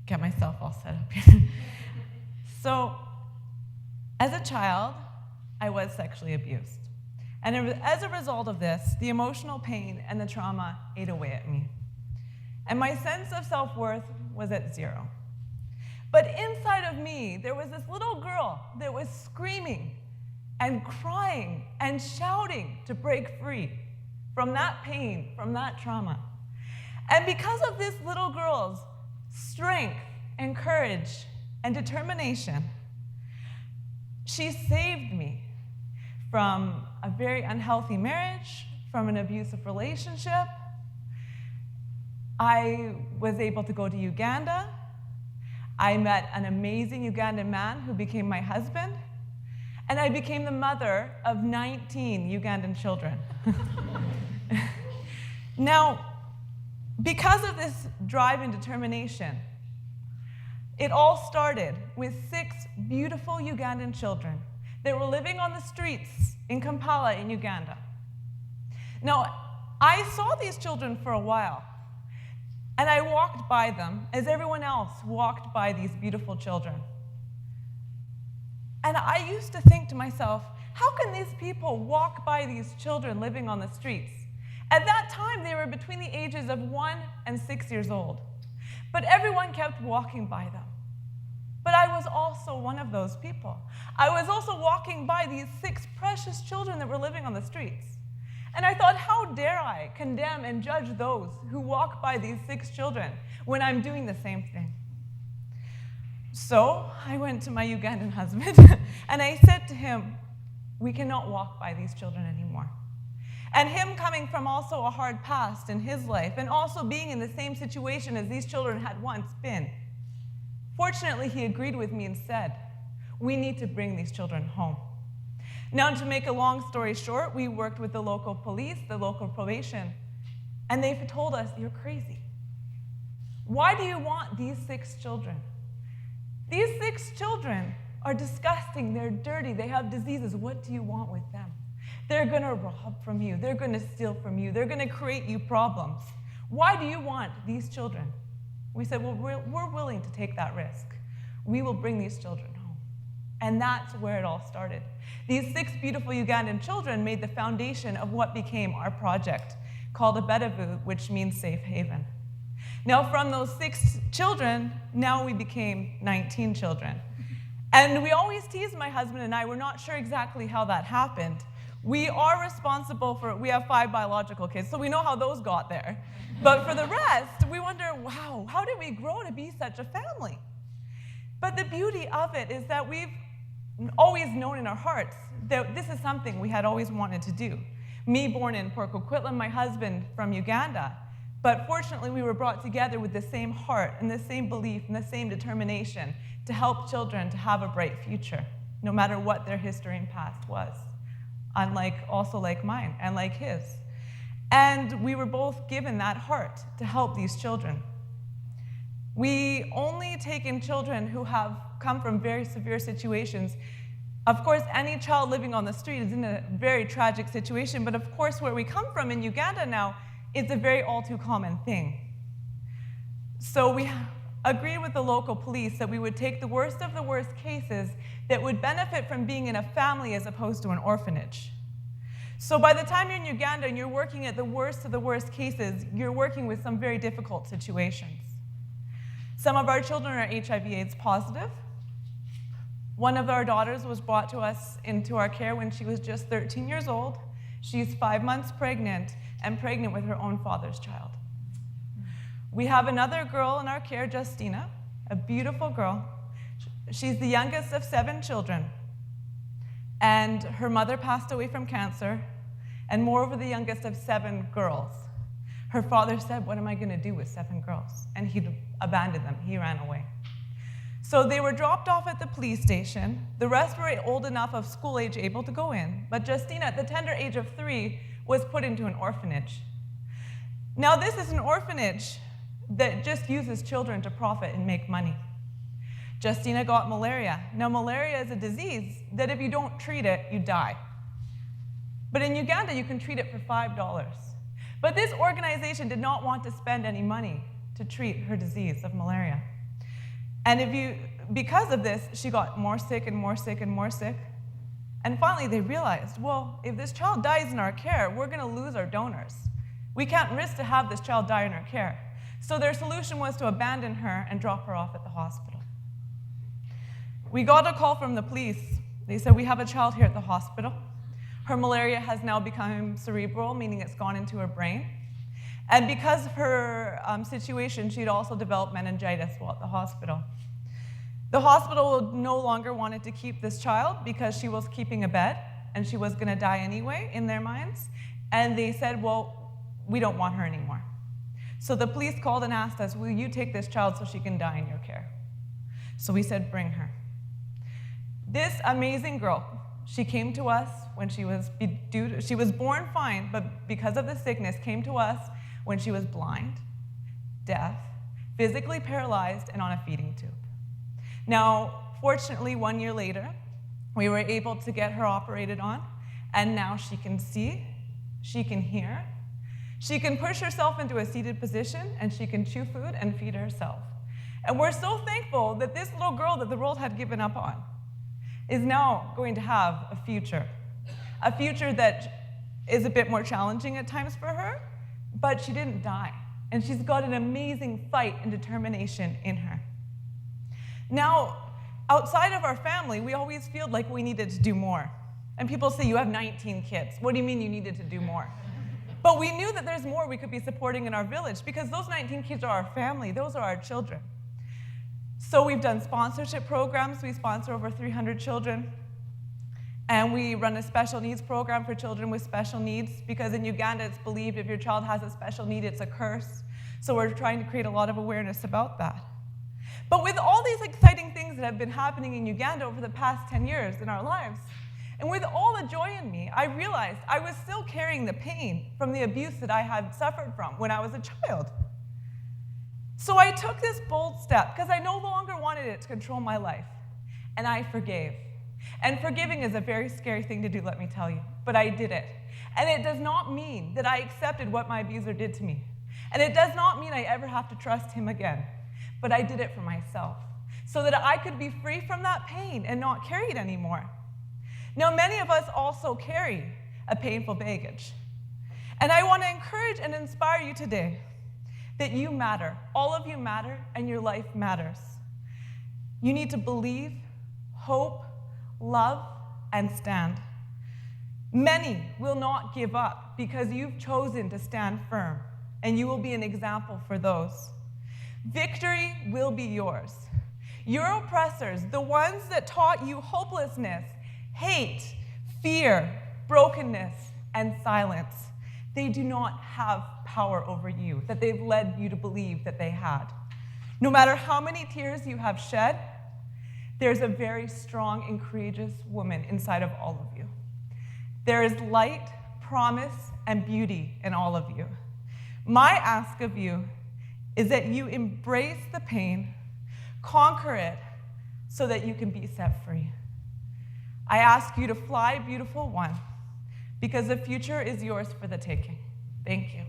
get myself all set up here. So, as a child, I was sexually abused. And as a result of this, the emotional pain and the trauma ate away at me. And my sense of self-worth was at 0. But inside of me, there was this little girl that was screaming and crying and shouting to break free from that pain, from that trauma. And because of this little girl's strength and courage and determination, she saved me from a very unhealthy marriage, from an abusive relationship. I was able to go to Uganda. I met an amazing Ugandan man who became my husband, and I became the mother of 19 Ugandan children. Now, because of this drive and determination, it all started with 6 beautiful Ugandan children that were living on the streets in Kampala in Uganda. Now, I saw these children for a while, and I walked by them as everyone else walked by these beautiful children. And I used to think to myself, how can these people walk by these children living on the streets? At that time, they were between the ages of 1 and 6 years old. But everyone kept walking by them. But I was also one of those people. I was also walking by these 6 precious children that were living on the streets. And I thought, how dare I condemn and judge those who walk by these 6 children when I'm doing the same thing? So I went to my Ugandan husband and I said to him, we cannot walk by these children anymore. And him coming from also a hard past in his life and also being in the same situation as these children had once been, fortunately, he agreed with me and said, we need to bring these children home. Now, to make a long story short, we worked with the local police, the local probation, and they told us, you're crazy. Why do you want these 6 children? These 6 children are disgusting, they're dirty, they have diseases. What do you want with them? They're going to rob from you, they're going to steal from you, they're going to create you problems. Why do you want these children? We said, well, we're willing to take that risk. We will bring these children home. And that's where it all started. These 6 beautiful Ugandan children made the foundation of what became our project, called Abetavu, which means safe haven. Now, from those 6 children, now we became 19 children. And we always tease my husband and I, we're not sure exactly how that happened. We are responsible for, we have 5 biological kids, so we know how those got there. But for the rest, we wonder, wow, how did we grow to be such a family? But the beauty of it is that we've always known in our hearts that this is something we had always wanted to do. Me born in Port Coquitlam, my husband from Uganda. But fortunately, we were brought together with the same heart and the same belief and the same determination to help children to have a bright future, no matter what their history and past was, unlike also like mine and like his. And we were both given that heart to help these children. We only take in children who have come from very severe situations. Of course, any child living on the street is in a very tragic situation, but of course, where we come from in Uganda now, it's a very all too common thing. So we agreed with the local police that we would take the worst of the worst cases that would benefit from being in a family as opposed to an orphanage. So by the time you're in Uganda and you're working at the worst of the worst cases, you're working with some very difficult situations. Some of our children are HIV/AIDS positive. One of our daughters was brought to us into our care when she was just 13 years old. She's 5 months pregnant and pregnant with her own father's child. We have another girl in our care, Justina, a beautiful girl. She's the youngest of 7 children. And her mother passed away from cancer, and moreover, the youngest of 7 girls. Her father said, what am I going to do with 7 girls? And he abandoned them. He ran away. So they were dropped off at the police station. The rest were old enough of school age able to go in, but Justina, at the tender age of 3, was put into an orphanage. Now, this is an orphanage that just uses children to profit and make money. Justina got malaria. Now, malaria is a disease that if you don't treat it, you die. But in Uganda, you can treat it for $5. But this organization did not want to spend any money to treat her disease of malaria. And because of this, she got more sick and more sick and more sick. And finally, they realized, well, if this child dies in our care, we're going to lose our donors. We can't risk to have this child die in our care. So their solution was to abandon her and drop her off at the hospital. We got a call from the police. They said, we have a child here at the hospital. Her malaria has now become cerebral, meaning it's gone into her brain. And because of her situation, she'd also developed meningitis while at the hospital. The hospital no longer wanted to keep this child because she was keeping a bed and she was going to die anyway in their minds. And they said, well, we don't want her anymore. So the police called and asked us, will you take this child so she can die in your care? So we said, bring her. This amazing girl, she came to us when she was born fine, but because of the sickness, came to us when she was blind, deaf, physically paralyzed, and on a feeding tube. Now, fortunately, 1 year later, we were able to get her operated on, and now she can see, she can hear, she can push herself into a seated position, and she can chew food and feed herself. And we're so thankful that this little girl that the world had given up on is now going to have a future that is a bit more challenging at times for her, but she didn't die, and she's got an amazing fight and determination in her. Now, outside of our family, we always feel like we needed to do more. And people say, you have 19 kids. What do you mean you needed to do more? But we knew that there's more we could be supporting in our village because those 19 kids are our family. Those are our children. So we've done sponsorship programs. We sponsor over 300 children. And we run a special needs program for children with special needs because in Uganda it's believed if your child has a special need, it's a curse. So we're trying to create a lot of awareness about that. But with all these exciting things that have been happening in Uganda over the past 10 years in our lives, and with all the joy in me, I realized I was still carrying the pain from the abuse that I had suffered from when I was a child. So I took this bold step because I no longer wanted it to control my life, and I forgave. And forgiving is a very scary thing to do, let me tell you, but I did it. And it does not mean that I accepted what my abuser did to me. And it does not mean I ever have to trust him again. But I did it for myself, so that I could be free from that pain and not carry it anymore. Now, many of us also carry a painful baggage. And I want to encourage and inspire you today that you matter. All of you matter, and your life matters. You need to believe, hope, love, and stand. Many will not give up because you've chosen to stand firm, and you will be an example for those. Victory will be yours. Your oppressors, the ones that taught you hopelessness, hate, fear, brokenness, and silence, they do not have power over you that they've led you to believe that they had. No matter how many tears you have shed, there's a very strong and courageous woman inside of all of you. There is light, promise, and beauty in all of you. My ask of you is that you embrace the pain, conquer it, so that you can be set free. I ask you to fly, beautiful one, because the future is yours for the taking. Thank you.